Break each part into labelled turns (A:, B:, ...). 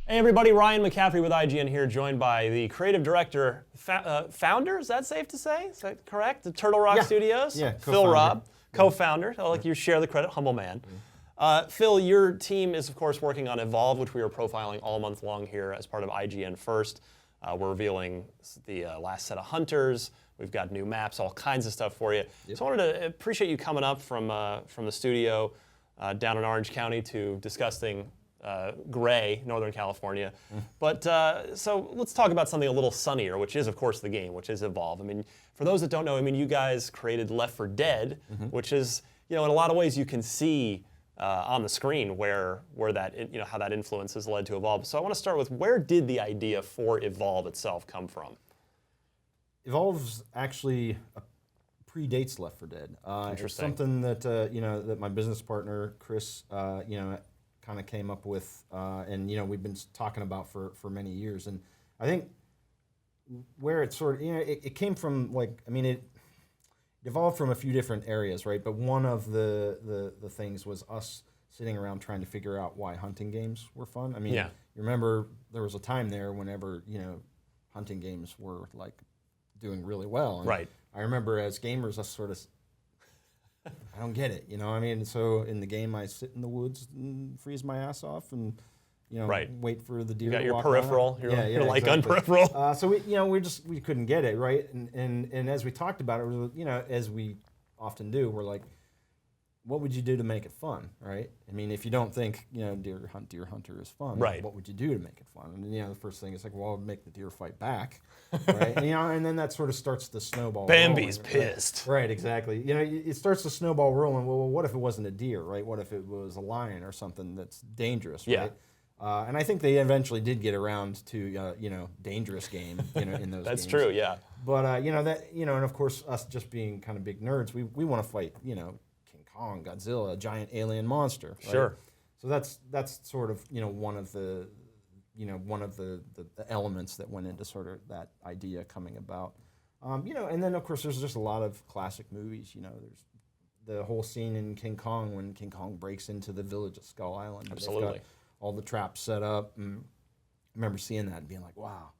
A: Hey everybody, Ryan McCaffrey with IGN here, joined by the creative director, founder, is that safe to say? Is that correct? The Turtle Rock Studios?
B: Yeah,
A: Phil Robb, co-founder. I'll let you share the credit, humble man. Phil, your team is of course working on Evolve, which we are profiling all month long here as part of ign-first. We're revealing the last set of hunters. We've got new maps, all kinds of stuff for you. So I wanted to appreciate you coming up from the studio down in Orange County to discussing Gray, Northern California. But so let's talk about something a little sunnier, which is of course the game, which is Evolve. I mean, for those that don't know, I mean, you guys created Left 4 Dead, which is, in a lot of ways you can see on the screen where that, how that influence has led to Evolve. So I want to start with, where did the idea for Evolve itself come from?
B: Evolve's actually predates Left 4 Dead.
A: Interesting.
B: It's something that that my business partner Chris, kind of came up with, and we've been talking about for many years. And I think where it sort of, it came from, it evolved from a few different areas, right? But one of the things was us sitting around trying to figure out why hunting games were fun. I mean, you remember there was a time there whenever hunting games were like doing really well. And
A: right.
B: I remember as gamers, us sort of, I don't get it, so in the game I sit in the woods and freeze my ass off and, wait for the deer to walk.
A: You got your peripheral, your light gun
B: exactly.
A: peripheral.
B: So we couldn't get it, right? And as we talked about it, as we often do, we're like, what would you do to make it fun, right? I mean, if you don't think, deer hunter is fun,
A: right?
B: What would you do to make it fun? And the first thing is like, well, make the deer fight back, right? And then that sort of starts the snowball.
A: Bambi's
B: rolling,
A: pissed.
B: Right, exactly. It starts the snowball rolling. Well, what if it wasn't a deer, right? What if it was a lion or something that's dangerous, right? And I think they eventually did get around to dangerous game, in those.
A: That's
B: games.
A: true, yeah.
B: But and of course us just being kind of big nerds, we want to fight, Kong, Godzilla, a giant alien monster. Right?
A: Sure.
B: So that's sort of one of the elements that went into sort of that idea coming about. And then of course there's just a lot of classic movies. There's the whole scene in King Kong when King Kong breaks into the village of Skull Island.
A: Absolutely.
B: They've got all the traps set up. And I remember seeing that and being like, wow.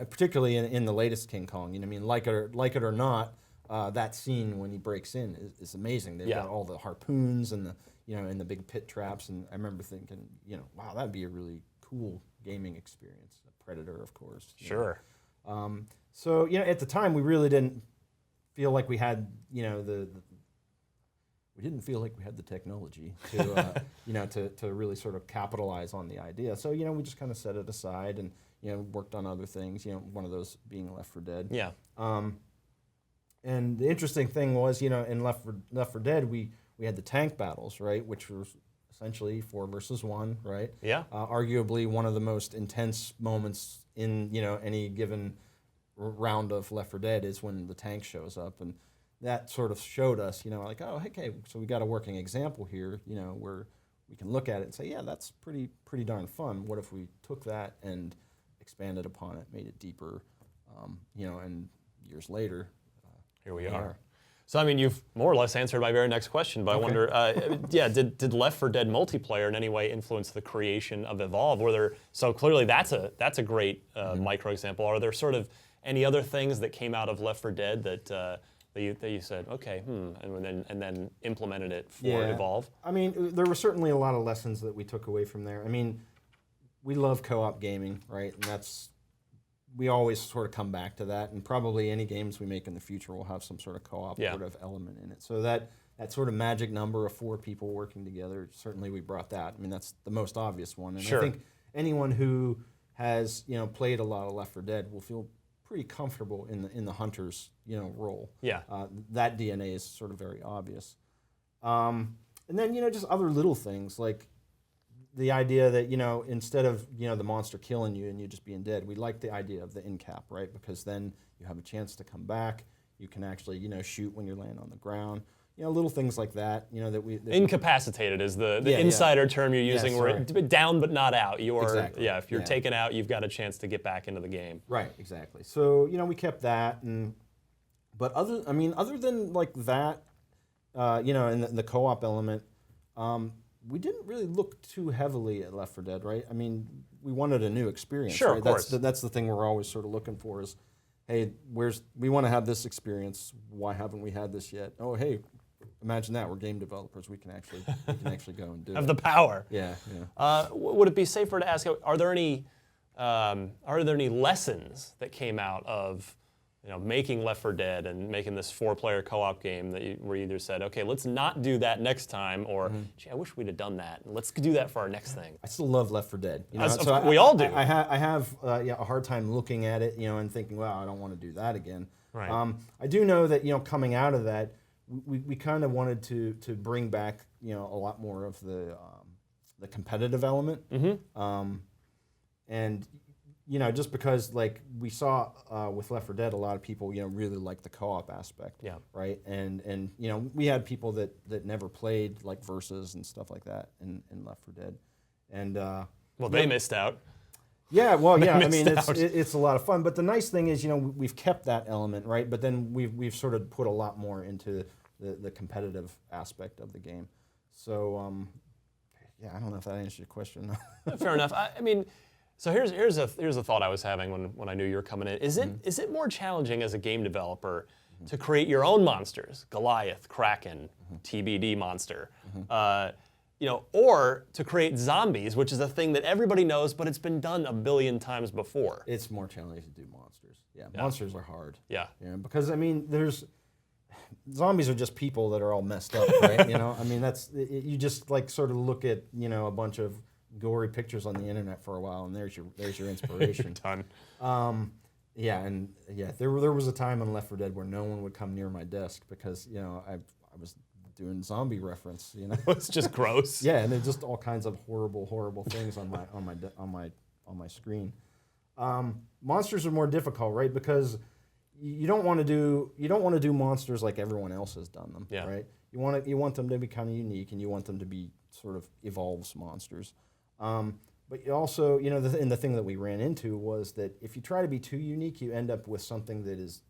B: Particularly in the latest King Kong. Like it or not. That scene when he breaks in is amazing. They've got all the harpoons and the and the big pit traps, and I remember thinking, wow, that'd be a really cool gaming experience. A Predator, of course.
A: Sure.
B: So at the time we really didn't feel like we had we didn't feel like we had the technology to to really sort of capitalize on the idea. So we just kind of set it aside and worked on other things. One of those being Left 4 Dead.
A: Yeah.
B: And the interesting thing was, in Left 4 Dead, we had the tank battles, right, which was essentially 4 versus 1, right?
A: Yeah.
B: Arguably one of the most intense moments in any given round of Left 4 Dead is when the tank shows up, and that sort of showed us, like, oh, okay, so we got a working example here, where we can look at it and say, yeah, that's pretty darn fun. What if we took that and expanded upon it, made it deeper, and years later.
A: Here we are. So, I mean, you've more or less answered my very next question, but I wonder, did Left 4 Dead multiplayer in any way influence the creation of Evolve? So clearly that's a great micro example. Are there sort of any other things that came out of Left 4 Dead that you said, okay, and then implemented it for Evolve?
B: I mean, there were certainly a lot of lessons that we took away from there. I mean, we love co-op gaming, right? And we always sort of come back to that, and probably any games we make in the future will have some sort of co-op sort of element in it. So that sort of magic number of 4 people working together, certainly we brought that. I mean, that's the most obvious one. And I think anyone who has played a lot of Left 4 Dead will feel pretty comfortable in the hunter's role. Yeah. That DNA is sort of very obvious. And then just other little things like the idea that, instead of, the monster killing you and you just being dead, we like the idea of the end cap, right? Because then you have a chance to come back. You can actually, shoot when you're laying on the ground. Little things like that,
A: incapacitated is the insider term you're using, where down but not out. If you're taken out, you've got a chance to get back into the game.
B: Right, exactly. So, we kept that, but other than like that, and the co-op element, we didn't really look too heavily at Left 4 Dead, right? I mean, we wanted a new experience.
A: Sure,
B: right?
A: of course.
B: That's the thing we're always sort of looking for is, hey, we want to have this experience. Why haven't we had this yet? Oh, hey, imagine that. We're game developers. We can actually go and do
A: Have
B: it.
A: the power.
B: Yeah.
A: Would it be safer to ask, are there any lessons that came out of making Left 4 Dead and making this 4-player co-op game where you either said, okay, let's not do that next time, or gee, I wish we'd have done that, and let's do that for our next thing.
B: I still love Left 4 Dead.
A: We all do.
B: I have a hard time looking at it, and thinking, well, I don't want to do that again.
A: Right.
B: I do know that coming out of that, we kind of wanted to bring back a lot more of the competitive element. And just because like we saw with Left 4 Dead, a lot of people really like the co-op aspect.
A: Yeah.
B: Right. And we had people that never played like versus and stuff like that in Left 4 Dead, and
A: well, they missed out.
B: Yeah. Well, yeah. I mean,
A: out.
B: it's a lot of fun. But the nice thing is, we've kept that element, right? But then we've sort of put a lot more into the competitive aspect of the game. So yeah, I don't know if that answers your question.
A: Fair enough. I mean. So here's a thought I was having when I knew you were coming in. Is it more challenging as a game developer to create your own monsters, Goliath, Kraken, TBD monster, or to create zombies, which is a thing that everybody knows, but it's been done a billion times before?
B: It's more challenging to do monsters. Yeah, monsters are hard.
A: Yeah.
B: Because I mean, zombies are just people that are all messed up, right? I mean, you just like sort of look at a bunch of gory pictures on the internet for a while, and there's your inspiration.
A: Done.
B: There was a time on Left 4 Dead where no one would come near my desk because I was doing zombie reference.
A: It's just gross.
B: Yeah, and there's just all kinds of horrible things on my screen. Monsters are more difficult, right? Because you don't want to do monsters like everyone else has done them.
A: Yeah.
B: Right. You want them to be kind of unique, and you want them to be sort of evolves monsters. But you also, the thing that we ran into was that if you try to be too unique, you end up with something that is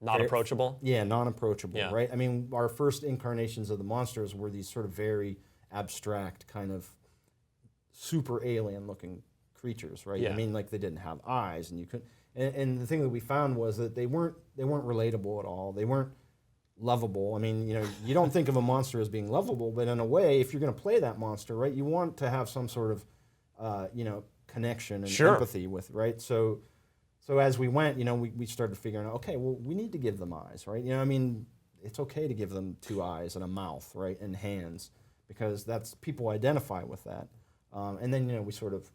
A: not approachable.
B: Yeah, non-approachable,
A: Yeah.
B: right? I mean, our first incarnations of the monsters were these sort of very abstract, kind of super alien-looking creatures, right?
A: Yeah.
B: I mean, like they didn't have eyes, and you couldn't. And the thing that we found was that they weren't relatable at all. They weren't lovable. I mean, you don't think of a monster as being lovable, but in a way, if you're going to play that monster, right, you want to have some sort of, connection and empathy with, right? So as we went, we started figuring out, okay, well, we need to give them eyes, right? I mean, it's okay to give them 2 eyes and a mouth, right, and hands, because people identify with that. And then, we sort of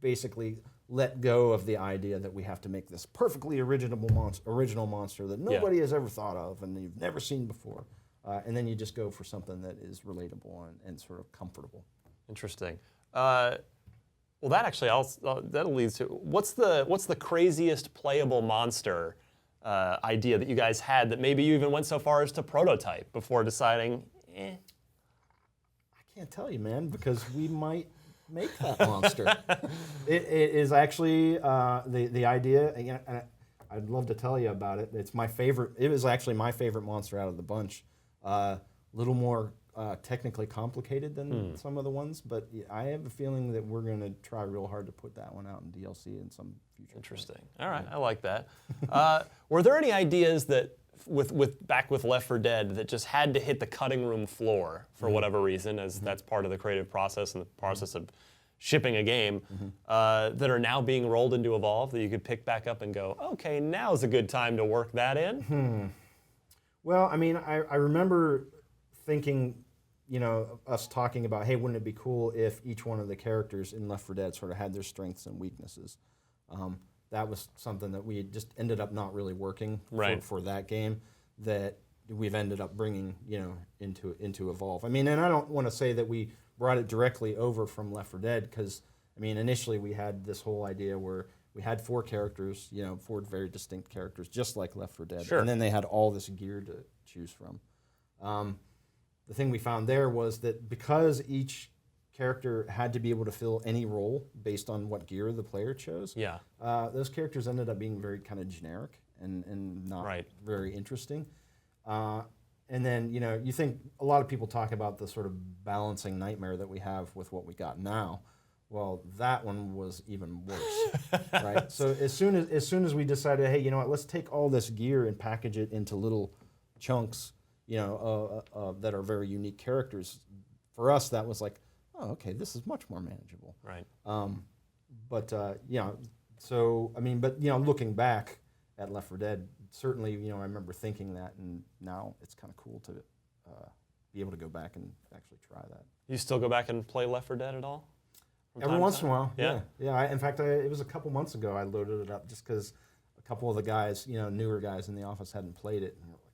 B: basically let go of the idea that we have to make this perfectly original monster that nobody has ever thought of and you've never seen before. And then you just go for something that is relatable and sort of comfortable.
A: Interesting. Well, that actually that'll lead to what's the craziest playable monster idea that you guys had that maybe you even went so far as to prototype before deciding?
B: I can't tell you, man, because we might make that monster. It is actually the idea. And I'd love to tell you about it. It's my favorite. It was actually my favorite monster out of the bunch. A little more technically complicated than some of the ones, but I have a feeling that we're going to try real hard to put that one out in DLC in some future.
A: Interesting. All right, I like that. Were there any ideas that back with Left 4 Dead that just had to hit the cutting room floor for whatever reason, as that's part of the creative process and the process of shipping a game, that are now being rolled into Evolve that you could pick back up and go, okay, now's a good time to work that in?
B: Well, I mean, I remember thinking, us talking about, hey, wouldn't it be cool if each one of the characters in Left 4 Dead sort of had their strengths and weaknesses? That was something that we just ended up not really working for that game, that we've ended up bringing, into Evolve. I mean, and I don't want to say that we brought it directly over from Left 4 Dead, because, I mean, initially we had this whole idea where we had 4 characters, 4 very distinct characters, just like Left 4 Dead.
A: Sure.
B: And then they had all this gear to choose from. The thing we found there was that because each character had to be able to fill any role based on what gear the player chose, those characters ended up being very kind of generic and not very interesting. And then, you think a lot of people talk about the sort of balancing nightmare that we have with what we got now. Well, that one was even worse, right? So as soon as we decided, hey, you know what, let's take all this gear and package it into little chunks, that are very unique characters. For us, that was like, oh, okay, this is much more manageable.
A: Right.
B: Looking back at Left 4 Dead, certainly, I remember thinking that, and now it's kind of cool to be able to go back and actually try that.
A: You still go back and play Left 4 Dead at all?
B: Every once in a while,
A: yeah.
B: Yeah. In fact, it was a couple months ago I loaded it up just because a couple of the guys, newer guys in the office hadn't played it. And we're like,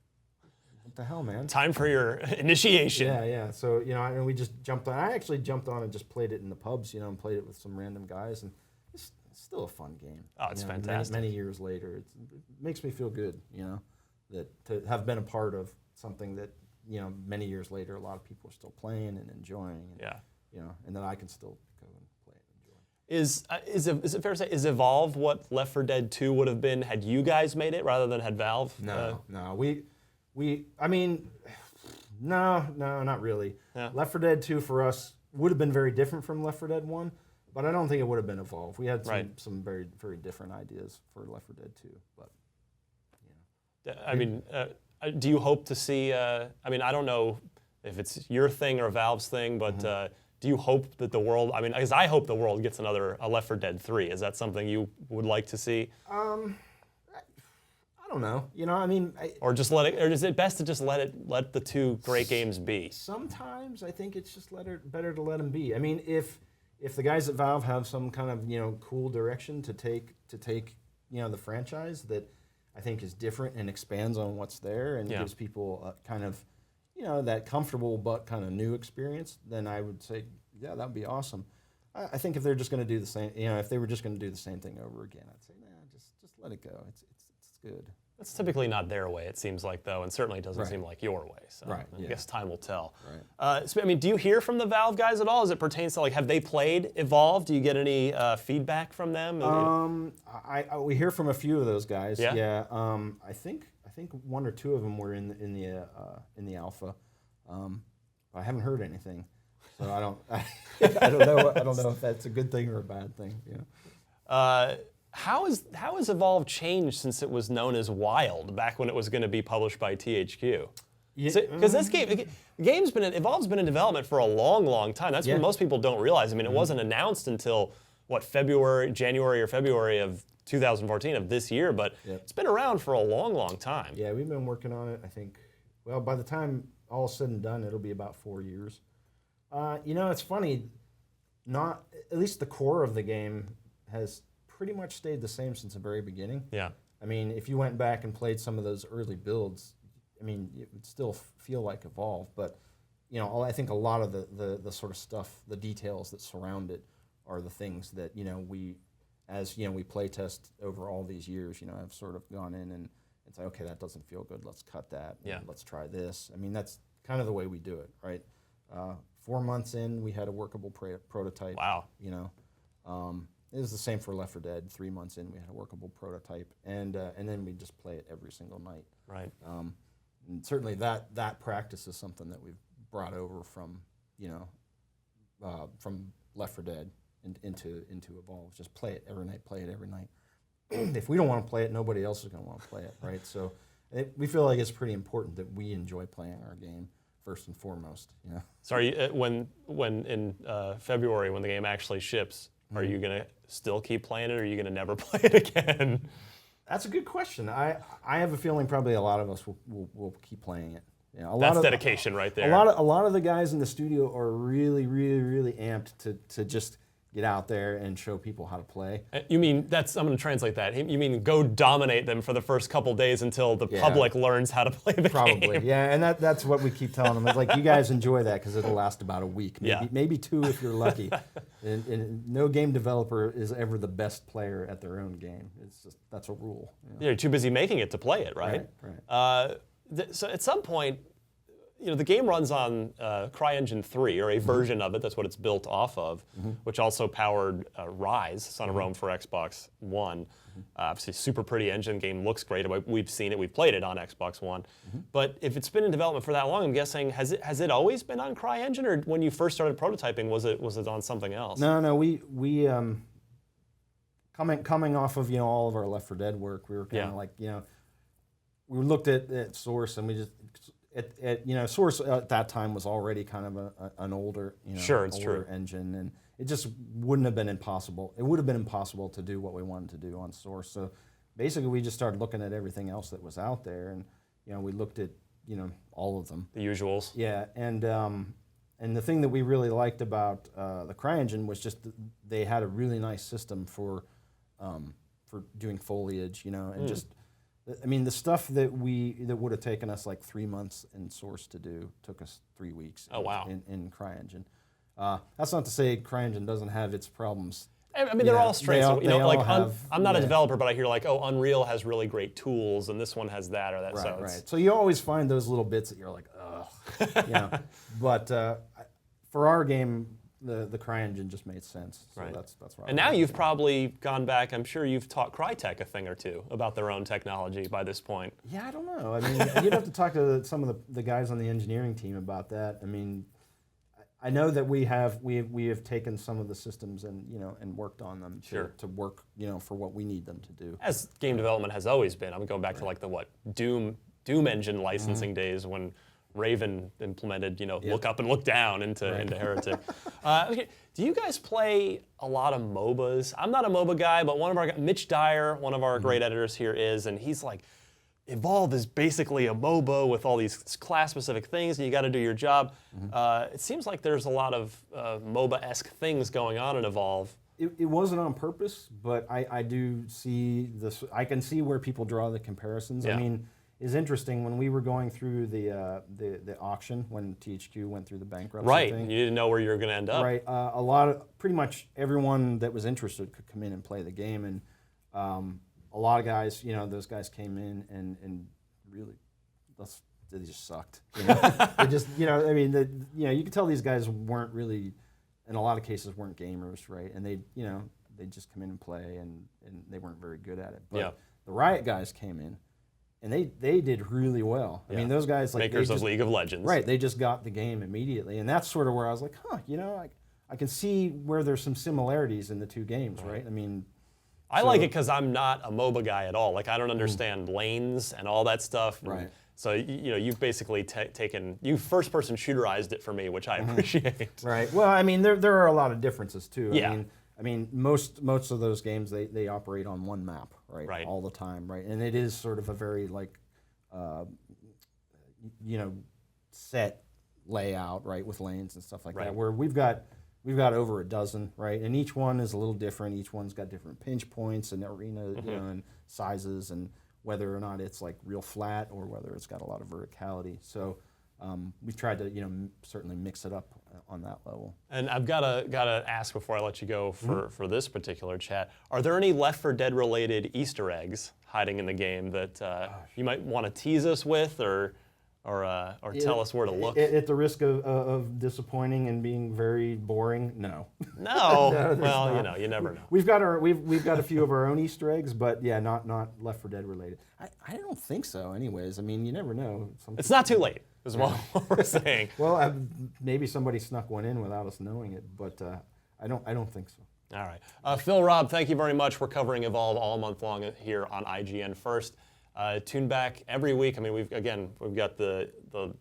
B: what the hell, man?
A: Time for your initiation.
B: Yeah. So, and we just jumped on. I actually jumped on and just played it in the pubs, and played it with some random guys. And it's still a fun game.
A: Oh, it's fantastic.
B: Many years later, it makes me feel good, that to have been a part of something that, many years later, a lot of people are still playing and enjoying. And,
A: yeah.
B: And then I can still go and play it and enjoy.
A: Is it fair to say, is Evolve what Left 4 Dead 2 would have been had you guys made it rather than had Valve?
B: No. No, not really.
A: Yeah.
B: Left 4 Dead 2 for us would have been very different from Left 4 Dead 1, but I don't think it would have been Evolve. We had some very, very different ideas for Left 4 Dead 2, but
A: do you hope to see, I don't know if it's your thing or Valve's thing, but do you hope that the world, because I hope the world gets a Left 4 Dead 3. Is that something you would like to see?
B: I don't know.
A: Or just let it, or is it best to just let the two great games be?
B: Sometimes I think it's just better to let them be. If the guys at Valve have some kind of cool direction to take the franchise that I think is different and expands on what's there and gives people a kind of that comfortable but kind of new experience, then I would say, yeah, that would be awesome. I think if they're just going to do the same, if they were just going to do the same thing over again, I'd say, nah, just let it go. It's good.
A: That's typically not their way, it seems like, though, and certainly doesn't seem like your way. So I guess time will tell.
B: Right.
A: Do you hear from the Valve guys at all as it pertains to, have they played Evolve? Do you get any feedback from them?
B: We hear from a few of those guys.
A: Yeah.
B: I think one or two of them were in the alpha. I haven't heard anything, so I don't know. I don't know if that's a good thing or a bad thing.
A: How has Evolve changed since it was known as Wild back when it was going to be published by THQ? Because this Evolve's been in development for a long, long time. That's what most people don't realize. It wasn't announced until January or February of 2014 of this year, but it's been around for a long, long time.
B: Yeah, we've been working on it. I think, by the time all is said and done, it'll be about 4 years. It's funny. Not at least the core of the game has pretty much stayed the same since the very beginning.
A: Yeah.
B: If you went back and played some of those early builds, it would still feel like Evolve, but I think a lot of the sort of stuff, the details that surround it, are the things that we play test over all these years. Have sort of gone in and say, okay, that doesn't feel good. Let's cut that.
A: Yeah.
B: Let's try this. That's kind of the way we do it, right? 4 months in, we had a workable prototype.
A: Wow.
B: It was the same for Left 4 Dead. 3 months in, we had a workable prototype, and then we just play it every single night.
A: Right.
B: And certainly that practice is something that we've brought over from Left 4 Dead into Evolve. Just play it every night. If we don't want to play it, nobody else is going to want to play it, right? So we feel like it's pretty important that we enjoy playing our game first and foremost.
A: So when in February, when the game actually ships, are you going to still keep playing it, or are you going to never play it again?
B: That's a good question. I have a feeling probably a lot of us will keep playing it.
A: That's dedication right there.
B: A lot of the guys in the studio are really, really, really amped to just get out there and show people how to play.
A: You mean, I'm going to translate that. You mean go dominate them for the first couple days until the public learns how to play the game?
B: Probably, yeah, and that's what we keep telling them. It's like, you guys enjoy that because it'll last about a week, maybe 2 if you're lucky. and no game developer is ever the best player at their own game. It's just, that's a rule.
A: You're too busy making it to play it, right?
B: Right.
A: So at some point, the game runs on CryEngine 3, or a version of it. That's what it's built off of, which also powered Rise, Son of Rome for Xbox One. Obviously, super pretty engine. Game looks great. We've seen it. We've played it on Xbox One. But if it's been in development for that long, I'm guessing has it always been on CryEngine, or when you first started prototyping, was it on something else?
B: No. We coming off of all of our Left 4 Dead work, we were kind of like we looked at Source, and we just Source at that time was already kind of an older older engine, and it just wouldn't have been impossible. It would have been impossible to do what we wanted to do on Source. So basically, we just started looking at everything else that was out there, and we looked at all of them.
A: The usuals.
B: Yeah, and the thing that we really liked about the CryEngine was just they had a really nice system for doing foliage, and just. I mean, the stuff that would have taken us like 3 months in Source to do took us 3 weeks.
A: Oh, wow.
B: In CryEngine. That's not to say CryEngine doesn't have its problems.
A: I mean, they're all strengths. I'm not a
B: yeah.
A: developer, but I hear Unreal has really great tools, and this one has that or that.
B: Right. So you always find those little bits that you're like, ugh, But for our game, the CryEngine just made sense. So that's right.
A: And now you've probably gone back. I'm sure you've taught Crytek a thing or two about their own technology by this point.
B: Yeah, I don't know. I mean, you'd have to talk to some of the guys on the engineering team about that. I mean, I know that we have taken some of the systems and worked on them to work for what we need them to do. As
A: game development has always been. I'm going back to like the Doom engine licensing days when Raven implemented, look up and look down into Heretic. Okay. Do you guys play a lot of MOBAs? I'm not a MOBA guy, but Mitch Dyer, one of our great editors here is, and he's like, Evolve is basically a MOBA with all these class-specific things, and you got to do your job. It seems like there's a lot of MOBA-esque things going on in Evolve.
B: It wasn't on purpose, but I do see this. I can see where people draw the comparisons.
A: Yeah.
B: I mean, it's interesting when we were going through the auction when THQ went through the bankruptcy thing.
A: You didn't know where you were going to end up.
B: Right. Pretty much everyone that was interested could come in and play the game, and a lot of guys, those guys came in and really, they just sucked. They just, I mean, you could tell these guys weren't really, in a lot of cases, weren't gamers, right? And they just come in and play, and they weren't very good at it. But the Riot guys came in. And they did really well. I mean, those guys
A: makers of League of Legends.
B: Right, they just got the game immediately, and that's sort of where I was like, I can see where there's some similarities in the two games, right? I mean,
A: I like it because I'm not a MOBA guy at all. Like I don't understand lanes and all that stuff.
B: Right.
A: So you've basically you first-person shooterized it for me, which I appreciate.
B: Right. Well, I mean, there are a lot of differences too.
A: Yeah.
B: I mean, most of those games they operate on one map, right? All the time, right? And it is sort of a very set layout, right, with lanes and stuff like that. Where we've got over a dozen, right? And each one is a little different. Each one's got different pinch points and arena, and sizes, and whether or not it's like real flat or whether it's got a lot of verticality. So we've tried to certainly mix it up on that level.
A: And I've gotta ask before I let you go for this particular chat, are there any Left 4 Dead related Easter eggs hiding in the game that you might want to tease us with or tell us where to look?
B: At the risk of disappointing and being very boring, no.
A: No. Well, you never know.
B: We've got a few of our own Easter eggs, but yeah, not Left 4 Dead related. I don't think so. Anyways, I mean, you never know.
A: It's not too late, is what we're saying.
B: Well, maybe somebody snuck one in without us knowing it, but I don't think so.
A: All right, Phil Robb, thank you very much. We're covering Evolve all month long here on ign-first. Tune back every week. I mean, we've got the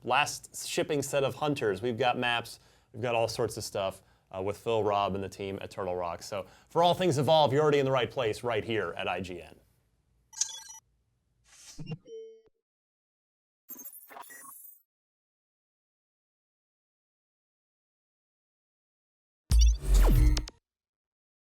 A: last shipping set of hunters. We've got maps. We've got all sorts of stuff with Phil Robb and the team at Turtle Rock. So for all things Evolve, you're already in the right place right here at IGN.